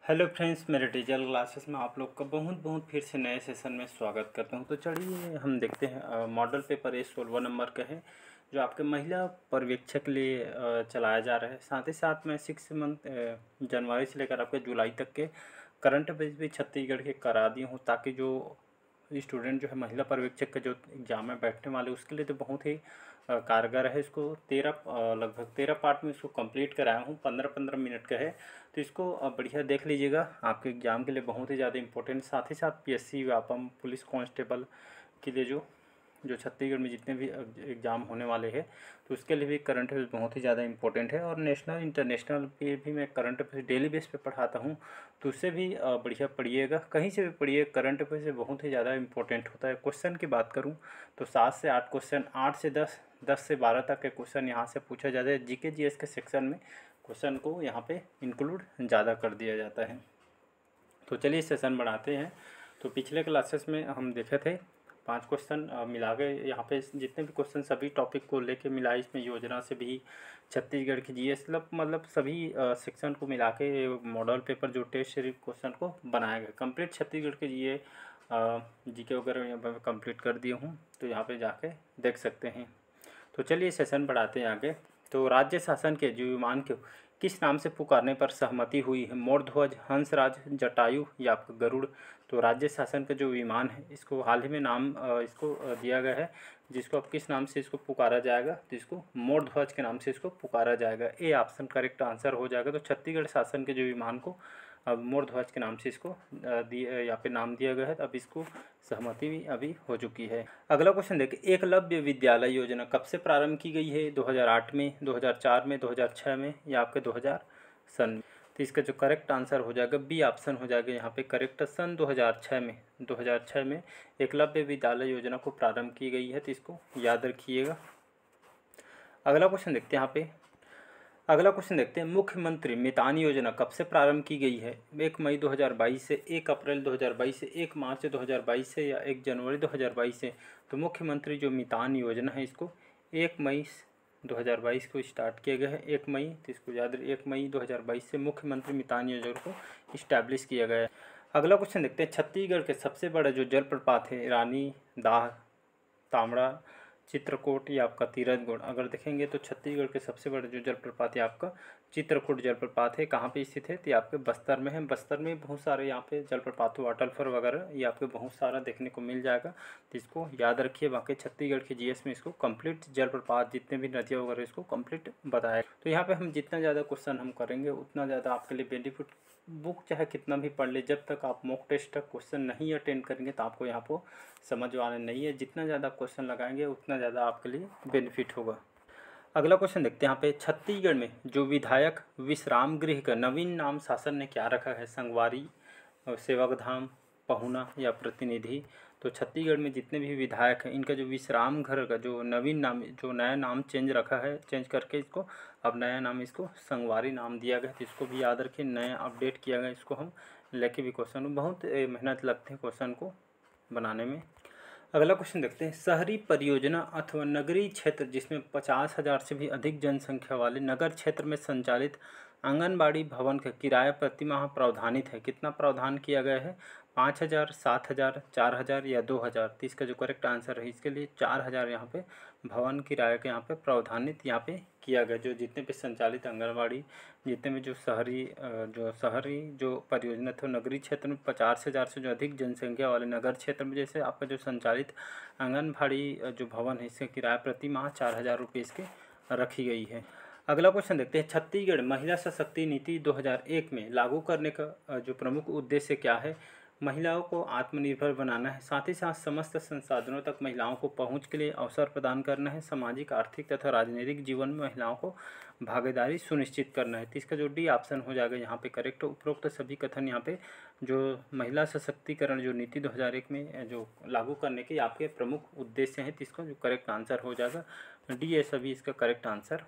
Hello friends, मेरे digital classes में आप लोग का बहुत बहुत फिर से नए सेशन में स्वागत करता हूं। तो चलिए हम देखते हैं मॉडल पेपर ये 16 नंबर का है जो आपके महिला पर्यवेक्षक के लिए चलाया जा रहा है। साथ ही साथ मैं 6 मंथ जनवरी से लेकर आपके जुलाई तक के करंट अफेयर्स भी छत्तीसगढ़ के करा दिया हूँ, ताकि जो स्टूडेंट जो है महिला पर्यवेक्षक का जो एग्ज़ाम में बैठने वाले उसके लिए तो बहुत ही कारगर है। इसको 13 लगभग 13 पार्ट में इसको कंप्लीट कराया हूँ। 15-15 मिनट का है, तो इसको बढ़िया देख लीजिएगा, आपके एग्ज़ाम के लिए बहुत ही ज़्यादा इंपॉर्टेंट। साथ ही साथ पीएससी व्यापम पुलिस कांस्टेबल के लिए जो जो छत्तीसगढ़ में जितने भी एग्ज़ाम होने वाले हैं, तो उसके लिए भी करंट अफेयर्स बहुत ही ज़्यादा इंपॉर्टेंट है। और नेशनल इंटरनेशनल पे भी मैं करंट अफेयर्स डेली बेस पे पढ़ाता हूँ, तो उससे भी बढ़िया पढ़िएगा, कहीं से भी पढ़िए। करंट अफेयर्स से बहुत ही ज़्यादा इंपॉर्टेंट होता है। क्वेश्चन की बात करूँ तो 7 से 8 क्वेश्चन, 8 से 10, 10 से 12 तक के क्वेश्चन यहाँ से पूछा जाता है। जीके जीएस के सेक्शन में क्वेश्चन को यहाँ पे इंक्लूड ज़्यादा कर दिया जाता है। तो चलिए सेशन बढ़ाते हैं। तो पिछले क्लासेस में हम देखे थे 5 क्वेश्चन मिला के, यहाँ पे जितने भी क्वेश्चन सभी टॉपिक को लेके मिला, इसमें योजना से भी छत्तीसगढ़ की जीएस मतलब सभी सेक्शन को मिला के मॉडल पेपर जो टेस्ट सीरीज क्वेश्चन को बनाया गया। कंप्लीट छत्तीसगढ़ के जीके वगैरह यहाँ पर कंप्लीट कर दिए हूँ, तो यहाँ पे जाके देख सकते हैं। तो चलिए सेशन बढ़ाते हैं आगे। तो राज्य शासन के जो विमान को किस नाम से पुकारने पर सहमति हुई है? मोरध्वज, हंसराज, जटायु या आपका गरुड़? तो राज्य शासन का जो विमान है, इसको हाल ही में नाम इसको दिया गया है, जिसको अब किस नाम से इसको पुकारा जाएगा, तो इसको मोरध्वज के नाम से इसको पुकारा जाएगा। ए ऑप्शन करेक्ट आंसर हो जाएगा। तो छत्तीसगढ़ शासन के जो विमान को अब मोरध्वज के नाम से इसको यहाँ पे नाम दिया गया है। अब इसको सहमति भी अभी हो चुकी है। अगला क्वेश्चन देखिए, एकलव्य विद्यालय योजना कब से प्रारंभ की गई है? 2008 में, 2004 में, 2006 में या आपके 2000 सन में? तो इसका जो करेक्ट आंसर हो जाएगा बी ऑप्शन हो जाएगा यहाँ पे करेक्ट। सन 2006 में, 2006 में एकलव्य विद्यालय योजना को प्रारंभ की गई है, तो इसको याद रखिएगा। अगला क्वेश्चन देखते हैं यहाँ पे। अगला क्वेश्चन देखते हैं, मुख्यमंत्री मितान योजना कब से प्रारंभ की गई है? 1 मई 2022 से, 1 अप्रैल 2022 से, 1 मार्च 2022 से या 1 जनवरी 2022 से? तो मुख्यमंत्री जो मितान योजना है, इसको 1 मई 2022 को स्टार्ट किया गया है। 1 मई, तो इसको याद रखिए, 1 मई 2022 से मुख्यमंत्री मितान योजना को इस्टेब्लिश किया गया है। अगला क्वेश्चन देखते हैं, छत्तीसगढ़ के सबसे बड़ा जो जलप्रपात है, रानी, दाह, तामड़ा, चित्रकूट या आपका तीरथगढ़? अगर देखेंगे तो छत्तीसगढ़ के सबसे बड़ा जो जलप्रपात है आपका चित्रकूट जलप्रपात है। कहाँ पे स्थित है? तो ये आपके बस्तर में है। बस्तर में बहुत सारे यहाँ पे जलप्रपात, वाटरफॉल वगैरह ये आपके बहुत सारा देखने को मिल जाएगा, तो इसको याद रखिए। बाकी छत्तीसगढ़ के जीएस में इसको कंप्लीट जलप्रपात, जितने भी नदियाँ वगैरह, इसको कंप्लीट बताया। तो यहाँ पे हम जितना ज़्यादा क्वेश्चन हम करेंगे उतना ज़्यादा आपके लिए बेनिफिट। बुक चाहे कितना भी पढ़ ले, जब तक आप मॉक टेस्ट तक क्वेश्चन नहीं अटेंड करेंगे तो आपको यहाँ पर समझ आने नहीं है। जितना ज़्यादा क्वेश्चन लगाएंगे उतना ज़्यादा आपके लिए बेनिफिट होगा। अगला क्वेश्चन देखते हैं यहाँ पे, छत्तीसगढ़ में जो विधायक विश्राम गृह का नवीन नाम शासन ने क्या रखा है? संगवारी, सेवकधाम, पहुना या प्रतिनिधि? तो छत्तीसगढ़ में जितने भी विधायक हैं, इनका जो विश्राम घर का जो नवीन नाम, जो नया नाम चेंज रखा है, चेंज करके इसको अब नया नाम इसको संगवारी नाम दिया गया। तो इसको भी याद रखिए, नया अपडेट किया गया। इसको हम लेके भी क्वेश्चन, बहुत मेहनत लगते हैं क्वेश्चन को बनाने में। अगला क्वेश्चन देखते हैं, शहरी परियोजना अथवा नगरीय क्षेत्र जिसमें 50,000 से भी अधिक जनसंख्या वाले नगर क्षेत्र में संचालित आंगनबाड़ी भवन का किराया प्रति माह प्रावधानित है। कितना प्रावधान किया गया है? 5,000, 7,000, 4,000 या 2,000? तो इसका जो करेक्ट आंसर है, इसके लिए 4,000 यहाँ पे भवन किराया के यहाँ पे प्रावधानित यहाँ पे किया गया। जो जितने भी संचालित आंगनबाड़ी, जितने भी जो शहरी जो परियोजना थे, नगरीय क्षेत्र में 50,000 से जो अधिक जनसंख्या वाले नगर क्षेत्र में जैसे आपका जो संचालित आंगनबाड़ी जो भवन है, इसका किराया प्रति माह 4,000 रुपये इसके रखी गई है। अगला क्वेश्चन देखते हैं, छत्तीसगढ़ महिला सशक्ति नीति 2001 में लागू करने का जो प्रमुख उद्देश्य क्या है? महिलाओं को आत्मनिर्भर बनाना है, साथ ही साथ समस्त संसाधनों तक महिलाओं को पहुंच के लिए अवसर प्रदान करना है, सामाजिक, आर्थिक तथा राजनीतिक जीवन में महिलाओं को भागीदारी सुनिश्चित करना है। तो इसका जो डी ऑप्शन हो जाएगा यहाँ पे करेक्ट। उपरोक्त सभी कथन यहाँ पे जो महिला सशक्तिकरण जो नीति 2001 में जो लागू करने के आपके प्रमुख उद्देश्य हैं, तो इसका जो करेक्ट आंसर हो जाएगा डी है सभी इसका करेक्ट आंसर।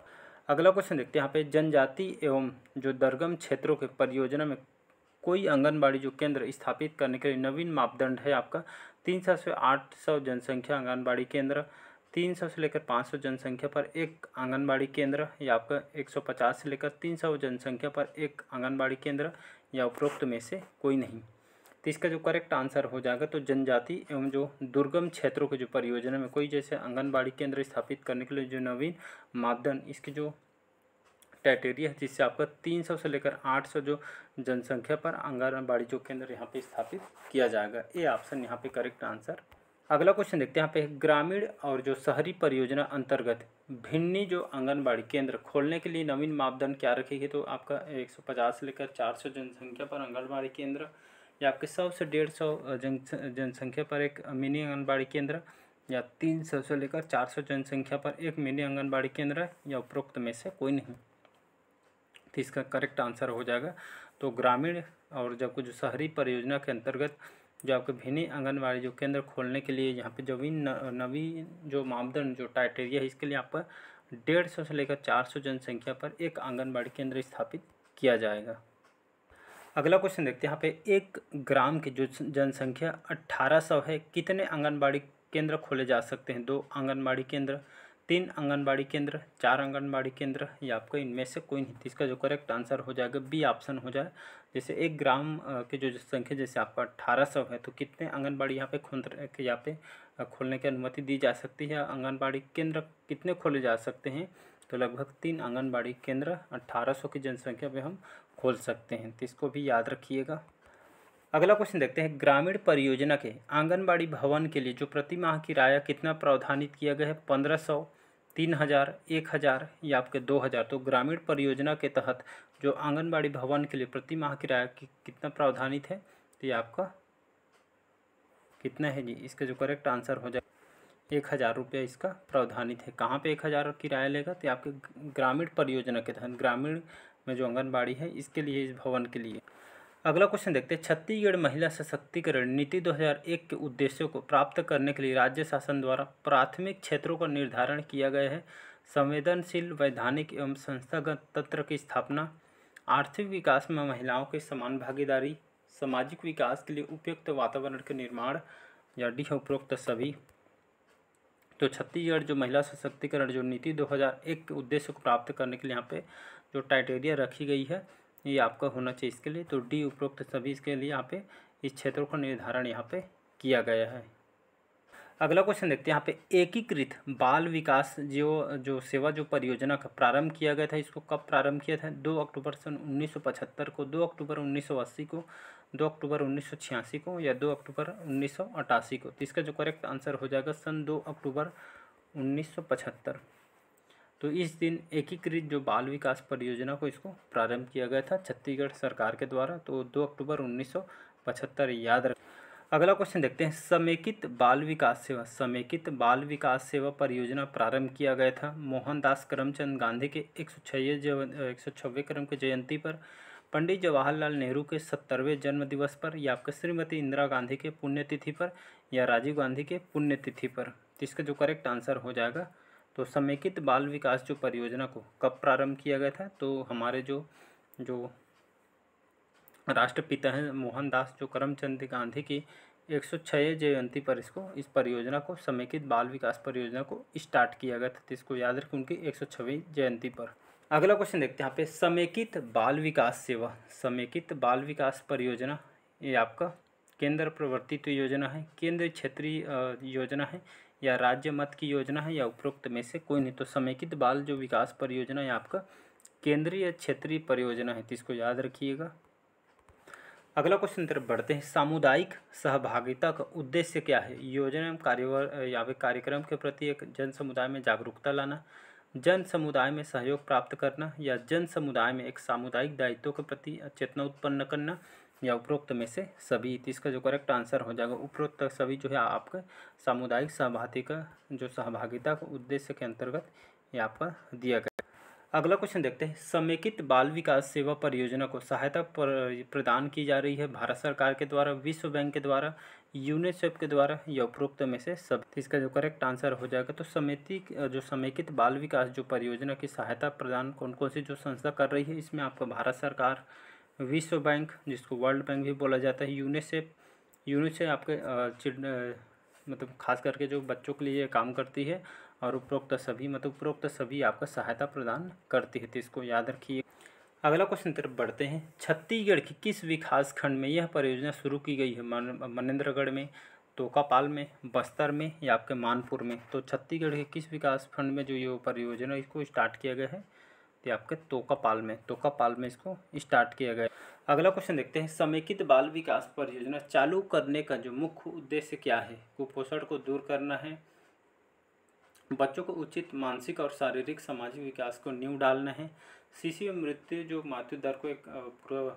अगला क्वेश्चन देखते हैं यहाँ पे, जनजाति एवं जो दुर्गम क्षेत्रों के परियोजना में कोई आंगनबाड़ी जो केंद्र स्थापित करने के लिए नवीन मापदंड है आपका 300 से 800 जनसंख्या आंगनबाड़ी केंद्र, 300 से लेकर 500 जनसंख्या पर एक आंगनबाड़ी केंद्र, या आपका 150 से लेकर 300 जनसंख्या पर एक आंगनबाड़ी केंद्र, या उपरोक्त में से कोई नहीं। तो इसका जो करेक्ट आंसर हो जाएगा तो जनजाति एवं जो दुर्गम क्षेत्रों के जो परियोजना में कोई जैसे आंगनबाड़ी केंद्र स्थापित करने के लिए जो नवीन मापदंड, इसकी जो क्राइटेरिया है जिससे आपका 300 से लेकर 800 जो जनसंख्या पर आंगनबाड़ी जो केंद्र यहाँ पे स्थापित किया जाएगा। ए ऑप्शन यहाँ पे करेक्ट आंसर। अगला क्वेश्चन देखते हैं यहाँ पे, ग्रामीण और जो शहरी परियोजना अंतर्गत भिन्नी जो आंगनबाड़ी केंद्र खोलने के लिए नवीन मापदंड क्या रखेगी। तो आपका 150 से लेकर 400 जनसंख्या पर आंगनबाड़ी केंद्र, या आपके 100 से 150 जनसंख्या पर एक मिनी आंगनबाड़ी केंद्र, या 300 से लेकर 400 जनसंख्या पर एक मिनी आंगनबाड़ी केंद्र, या उपरोक्त में से कोई नहीं। तो इसका करेक्ट आंसर हो जाएगा तो ग्रामीण और जब जो शहरी परियोजना के अंतर्गत जो आपके भिन्नी आंगनबाड़ी जो केंद्र खोलने के लिए यहाँ पे जो भी नवीन जो मापदंड जो क्राइटेरिया है, इसके लिए आपका 150 से लेकर 400 जनसंख्या पर एक आंगनबाड़ी केंद्र स्थापित किया जाएगा। अगला क्वेश्चन देखते हैं यहाँ पे, एक ग्राम की जो जनसंख्या 1800 है, कितने आंगनबाड़ी केंद्र खोले जा सकते हैं। 2 आंगनबाड़ी केंद्र, 3 आंगनबाड़ी केंद्र, 4 आंगनबाड़ी केंद्र, या आपका इनमें से कोई नहीं। इसका जो करेक्ट आंसर हो जाएगा बी ऑप्शन हो जाए। जैसे एक ग्राम की जो संख्या जैसे आपका 1800 है, तो कितने आंगनबाड़ी यहाँ पे खोलने की अनुमति दी जा सकती है। आंगनबाड़ी केंद्र कितने खोले जा सकते हैं, तो लगभग 3 आंगनबाड़ी केंद्र 1800 की जनसंख्या पे हम खोल सकते हैं। तो इसको भी याद रखिएगा। अगला क्वेश्चन देखते हैं, ग्रामीण परियोजना के आंगनबाड़ी भवन के लिए जो प्रति माह किराया कितना प्रावधानित किया गया है। 1500, 3000, 1000, या आपके 2000। तो ग्रामीण परियोजना के तहत जो आंगनबाड़ी भवन के लिए प्रति माह किराया कितना प्रावधानित है, तो ये आपका कितना है जी। इसका जो करेक्ट आंसर हो जाए 1000 रुपया इसका प्रावधानित है। कहाँ पे 1000 किराया लेगा, तो आपके ग्रामीण परियोजना के तहत ग्रामीण में जो आंगनबाड़ी है इसके लिए, इस भवन के लिए। अगला क्वेश्चन देखते हैं, छत्तीसगढ़ महिला सशक्तिकरण नीति 2001 के उद्देश्यों को प्राप्त करने के लिए राज्य शासन द्वारा प्राथमिक क्षेत्रों का निर्धारण किया गया है। संवेदनशील वैधानिक एवं संस्थागत तंत्र की स्थापना, आर्थिक विकास में महिलाओं की समान भागीदारी, सामाजिक विकास के लिए उपयुक्त वातावरण के निर्माण, या डी उपरोक्त सभी। तो छत्तीसगढ़ जो महिला सशक्तिकरण जो नीति 2001 के उद्देश्य को प्राप्त करने के लिए यहाँ पे जो क्राइटेरिया रखी गई है, ये आपका होना चाहिए इसके लिए। तो डी उपरोक्त सभी इसके लिए यहाँ पे इस क्षेत्रों का निर्धारण यहाँ पे किया गया है। अगला क्वेश्चन देखते हैं यहाँ पे, एकीकृत बाल विकास जो सेवा जो परियोजना का प्रारंभ किया गया था, इसको कब प्रारंभ किया था। 2 अक्टूबर सन 1975 को, 2 अक्टूबर 1980 को, 2 अक्टूबर 1986 को, या 2 अक्टूबर 1988 को। तो इसका जो करेक्ट आंसर हो जाएगा सन 2 अक्टूबर 1975। तो इस दिन एकीकृत जो बाल विकास परियोजना को इसको प्रारंभ किया गया था छत्तीसगढ़ सरकार के द्वारा। तो 2 अक्टूबर 1975 याद रख। अगला क्वेश्चन देखते हैं, समेकित बाल विकास सेवा, समेकित बाल विकास सेवा परियोजना प्रारंभ किया गया था मोहनदास करमचंद गांधी के 106वें क्रम की जयंती पर, पंडित जवाहरलाल नेहरू के 70वें जन्म दिवस पर, या आपके श्रीमती इंदिरा गांधी के पुण्यतिथि पर, या राजीव गांधी के पुण्यतिथि पर। इसका जो करेक्ट आंसर हो जाएगा तो समेकित बाल विकास जो परियोजना को कब प्रारंभ किया गया था, तो हमारे जो राष्ट्रपिता हैं मोहनदास जो करमचंद गांधी की 106 जयंती पर इस परियोजना को समेकित बाल विकास परियोजना को स्टार्ट किया गया था। तो इसको याद रखें उनकी 106वीं जयंती पर। अगला क्वेश्चन देखते हैं यहाँ पे, समेकित बाल विकास सेवा, समेकित बाल विकास परियोजना, ये आपका केंद्र प्रवर्तित योजना है, केंद्रीय क्षेत्रीय योजना है, या राज्य मत की योजना है, या उपरोक्त में से कोई नहीं। तो समेकित बाल जो विकास परियोजना है आपका केंद्रीय क्षेत्रीय परियोजना है। तो इसको याद रखिएगा। अगला क्वेश्चन तरफ बढ़ते हैं, सामुदायिक सहभागिता का उद्देश्य क्या है। योजना या कार्यक्रम के प्रति एक जन समुदाय में जागरूकता लाना, जन समुदाय में सहयोग प्राप्त करना, या जन समुदाय में एक सामुदायिक दायित्व के प्रति चेतना उत्पन्न करना, या उपरोक्त में से सभी। तो इसका जो करेक्ट आंसर हो जाएगा उपरोक्त सभी जो है आपका सामुदायिक सहभागिता का उद्देश्य के अंतर्गत ये आपका दिया गया। अगला क्वेश्चन देखते हैं, समेकित बाल विकास सेवा परियोजना को सहायता प्रदान की जा रही है भारत सरकार के द्वारा, विश्व बैंक के द्वारा, यूनिसेफ के द्वारा, या उपरोक्त में से सब। इसका जो करेक्ट आंसर हो जाएगा तो समेकित बाल विकास जो परियोजना की सहायता प्रदान कौन कौन सी जो संस्था कर रही है, इसमें आपका भारत सरकार, विश्व बैंक जिसको वर्ल्ड बैंक भी बोला जाता है, यूनिसेफ आपके मतलब खास करके जो बच्चों के लिए काम करती है, और उपरोक्त सभी आपका सहायता प्रदान करती है, तो इसको याद रखिए। अगला क्वेश्चन तरफ बढ़ते हैं। छत्तीसगढ़ के किस विकास खंड में यह परियोजना शुरू की गई है? मनेन्द्रगढ़ में, तोकापाल में, बस्तर में या आपके मानपुर में? तो छत्तीसगढ़ के किस विकास खंड में जो ये परियोजना इसको स्टार्ट किया गया है? तो आपके तोकापाल में इसको स्टार्ट किया गया है। अगला क्वेश्चन देखते हैं। समेकित बाल विकास परियोजना चालू करने का जो मुख्य उद्देश्य क्या है? कुपोषण को दूर करना है, बच्चों को उचित मानसिक और शारीरिक सामाजिक विकास को नींव डालना है, शिशु मृत्यु जो मातृ दर को एक पूरा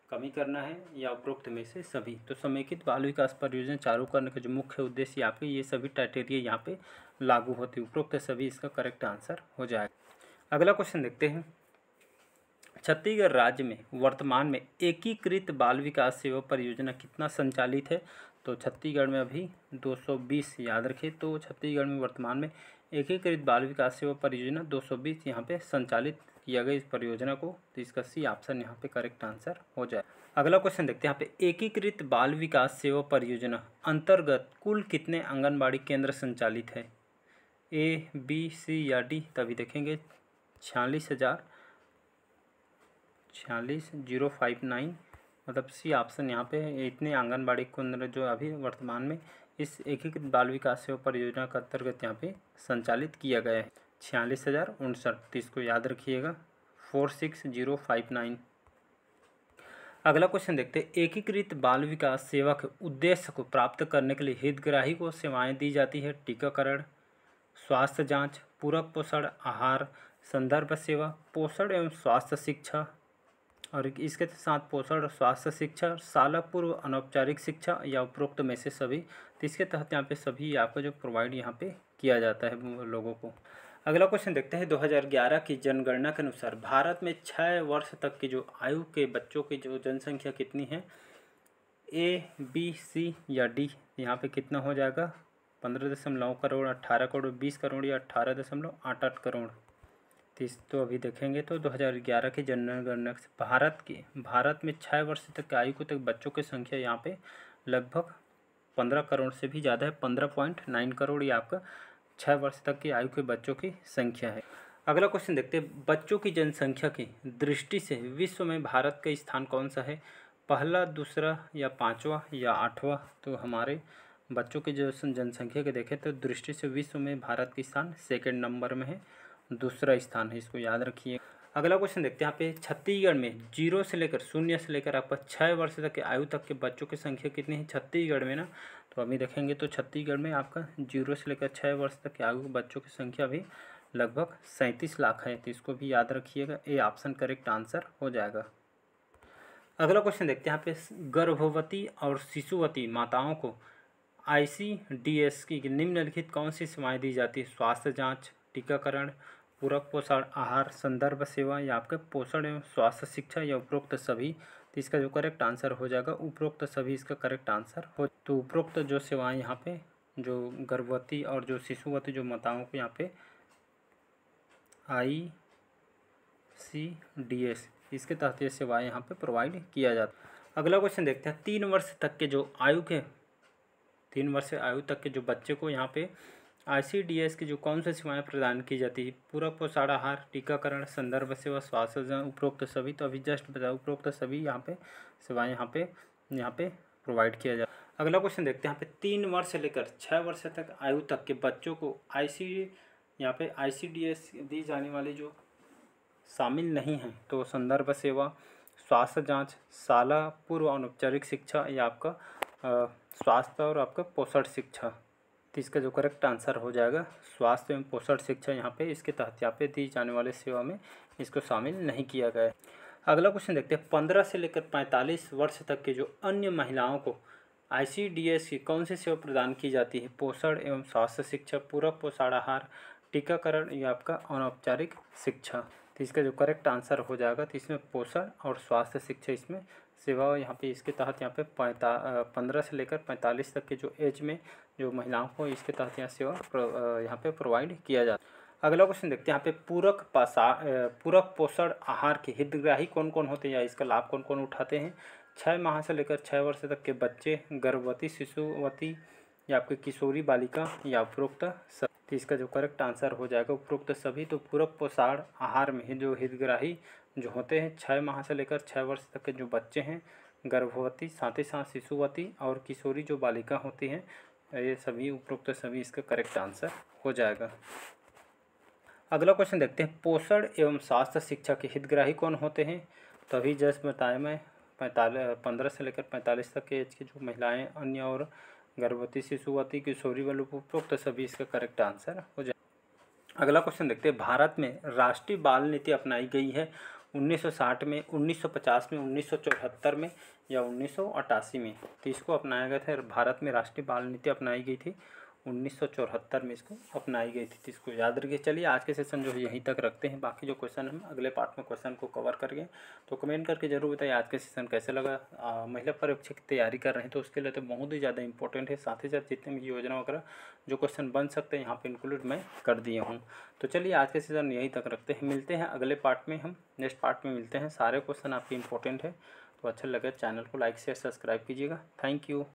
कमी करना है, या उपरोक्त में से सभी? तो समेकित बाल विकास परियोजना चालू करने का जो मुख्य उद्देश्य आपके ये सभी क्राइटेरिया यहाँ पे लागू होती है, उपरोक्त सभी इसका करेक्ट आंसर हो जाएगा। अगला क्वेश्चन देखते हैं। छत्तीसगढ़ राज्य में वर्तमान में एकीकृत बाल विकास सेवा परियोजना कितना संचालित है? तो छत्तीसगढ़ में अभी 220 याद रखिए। तो छत्तीसगढ़ में वर्तमान में एकीकृत बाल विकास सेवा परियोजना 220 यहाँ पे संचालित किया गया इस परियोजना को, तो इसका सी ऑप्शन यहाँ पे करेक्ट आंसर हो जाए। अगला क्वेश्चन देखते हैं। यहाँ पे एकीकृत बाल विकास सेवा परियोजना अंतर्गत कुल कितने आंगनबाड़ी केंद्र संचालित है? ए, बी, सी या डी? तभी देखेंगे। 46,059 मतलब सी ऑप्शन यहाँ पे इतने आंगनबाड़ी केंद्र जो अभी वर्तमान में इस एकीकृत बाल विकास सेवा परियोजना के अंतर्गत यहाँ पे संचालित किया गया है। 46,059, तो इसको याद रखिएगा, 46,059। अगला क्वेश्चन देखते हैं। एकीकृत बाल विकास सेवा के उद्देश्य को प्राप्त करने के लिए हितग्राही को सेवाएं दी जाती है। टीकाकरण, स्वास्थ्य जांच, पूरक पोषण आहार, संदर्भ सेवा, पोषण एवं स्वास्थ्य शिक्षा, और इसके साथ पोषण और स्वास्थ्य शिक्षा, शाला पूर्व अनौपचारिक शिक्षा या उपरोक्त में से सभी। तो इसके तहत यहाँ पे सभी आपको जो प्रोवाइड यहाँ पे किया जाता है लोगों को। अगला क्वेश्चन देखते हैं। 2011 की जनगणना के अनुसार भारत में 6 वर्ष तक की जो आयु के बच्चों की जो जनसंख्या कितनी है? ए, बी, सी या डी? यहाँ पे कितना हो जाएगा? 15.9 करोड़, 18 करोड़, 20 करोड़ या 18.88 करोड़? तो अभी देखेंगे तो 2011 की जनगणना से भारत में 6 वर्ष तक की आयु तक बच्चों की संख्या यहाँ पे लगभग 15 करोड़ से भी ज़्यादा है। 15.9 करोड़ ये आपका 6 वर्ष तक की आयु के बच्चों की संख्या है। अगला क्वेश्चन देखते हैं। बच्चों की जनसंख्या की दृष्टि से विश्व में भारत का स्थान कौन सा है? पहला, दूसरा या पाँचवा या आठवां? तो हमारे बच्चों की जो जनसंख्या के देखें तो दृष्टि से विश्व में भारत का स्थान 2nd नंबर में है, दूसरा स्थान है, इसको याद रखिए। अगला क्वेश्चन देखते हैं। यहाँ पे छत्तीसगढ़ में 0 से लेकर आपका 6 वर्ष तक के आयु तक के बच्चों की संख्या कितनी है छत्तीसगढ़ में ना? तो अभी देखेंगे तो छत्तीसगढ़ में आपका 0 से लेकर 6 वर्ष तक के आयु के बच्चों की संख्या भी लगभग 37 लाख है, तो इसको भी याद रखिएगा। ए ऑप्शन करेक्ट आंसर हो जाएगा। अगला क्वेश्चन देखते हैं। यहाँ पे गर्भवती और शिशुवती माताओं को ICDS की निम्नलिखित कौन सी सेवाएं दी जाती है? स्वास्थ्य जाँच, टीकाकरण, पूरक पोषण आहार, संदर्भ सेवा या आपके पोषण एवं स्वास्थ्य शिक्षा या उपरोक्त सभी? तो इसका जो करेक्ट आंसर हो जाएगा उपरोक्त सभी इसका करेक्ट आंसर हो। तो उपरोक्त जो सेवाएं यहाँ पे जो गर्भवती और जो शिशुवती जो माताओं को यहाँ पे ICDS इसके तहत ये सेवाएं यहाँ पे प्रोवाइड किया जाता है। अगला क्वेश्चन देखते हैं। 3 वर्ष तक के जो आयु तक के जो बच्चे को यहाँ पे ICDS की जो कौन सी सेवाएं प्रदान की जाती है? पूरक पोषण आहार, टीकाकरण, संदर्भ सेवा, स्वास्थ्य उपरोक्त सभी? तो अभी जस्ट बताया उपरोक्त सभी यहाँ पे सेवाएं यहाँ पे प्रोवाइड किया जाता है। अगला क्वेश्चन देखते हैं। यहाँ पे 3 वर्ष से लेकर 6 वर्ष तक आयु तक के बच्चों को ICDS दी जाने वाली जो शामिल नहीं हैं, तो संदर्भ सेवा, स्वास्थ्य जाँच, शाला पूर्व अनौपचारिक शिक्षा या आपका स्वास्थ्य और आपका पोषण शिक्षा? तो इसका जो करेक्ट आंसर हो जाएगा स्वास्थ्य एवं पोषण शिक्षा यहाँ पे इसके तहत यहाँ पे दी जाने वाले सेवा में इसको शामिल नहीं किया गया है। अगला क्वेश्चन देखते हैं। 15 से लेकर 45 वर्ष तक के जो अन्य महिलाओं को ICDS की कौन सी सेवा प्रदान की जाती है? पोषण एवं स्वास्थ्य शिक्षा, पूरक पोषण आहार, टीकाकरण या आपका अनौपचारिक शिक्षा? तो इसका जो करेक्ट आंसर हो जाएगा तो इसमें पोषण और स्वास्थ्य शिक्षा इसमें सेवा यहाँ पे इसके तहत यहाँ पे 15 से लेकर 45 तक के जो एज में जो महिलाओं को इसके तहत यहाँ सेवा यहाँ पे प्रोवाइड किया जाता है। अगला क्वेश्चन देखते हैं। यहाँ पे पूरक पोषण आहार के हितग्राही कौन कौन होते हैं या इसका लाभ कौन कौन उठाते हैं? 6 माह से लेकर 6 वर्ष तक के बच्चे, गर्भवती शिशुवती या आपके किशोरी बालिका या उपरोक्त सभी। तो इसका जो करेक्ट आंसर हो जाएगा उपरोक्त सभी। तो पूरक पोषण आहार में जो हितग्राही जो होते हैं 6 माह से लेकर 6 वर्ष तक के जो बच्चे हैं, गर्भवती, साथ ही साथ शिशुवती और किशोरी जो बालिका होती हैं, ये सभी उपरोक्त सभी इसका करेक्ट आंसर हो जाएगा। अगला क्वेश्चन देखते हैं, पोषण एवं स्वास्थ्य शिक्षा के हितग्राही कौन होते हैं? तो अभी जस्ट बताया मैं 15 से लेकर 45 तक के एज की जो महिलाएं, अन्य और गर्भवती, शिशुवती, किशोरी वाले उपरोक्त सभी इसका करेक्ट आंसर हो जाए। अगला क्वेश्चन देखते हैं, भारत में राष्ट्रीय बाल नीति अपनाई गई है 1960 में, 1950 में, 1974 में या 1988 में? तो इसको अपनाया गया था, भारत में राष्ट्रीय बाल नीति अपनाई गई थी 1974 में इसको अपनाई गई थी। तो इसको याद रखिए। चलिए आज के सेशन जो है यहीं तक रखते हैं, बाकी जो क्वेश्चन हम अगले पार्ट में क्वेश्चन को कवर करेंगे। तो कमेंट करके जरूर बताइए आज के सेशन कैसे लगा। महिला परीक्षा की तैयारी कर रहे हैं तो उसके लिए तो बहुत ही ज़्यादा इंपॉर्टेंट है। साथ ही साथ जितने भी योजना वगैरह जो क्वेश्चन बन सकते हैं यहाँ पे इंक्लूड मैं कर दिया हूँ। तो चलिए आज के सेशन यहीं तक रखते हैं, मिलते हैं अगले पार्ट में, हम नेक्स्ट पार्ट में मिलते हैं। सारे क्वेश्चन आपके इंपॉर्टेंट है, तो अच्छा लगे चैनल को लाइक शेयर सब्सक्राइब कीजिएगा। Thank you.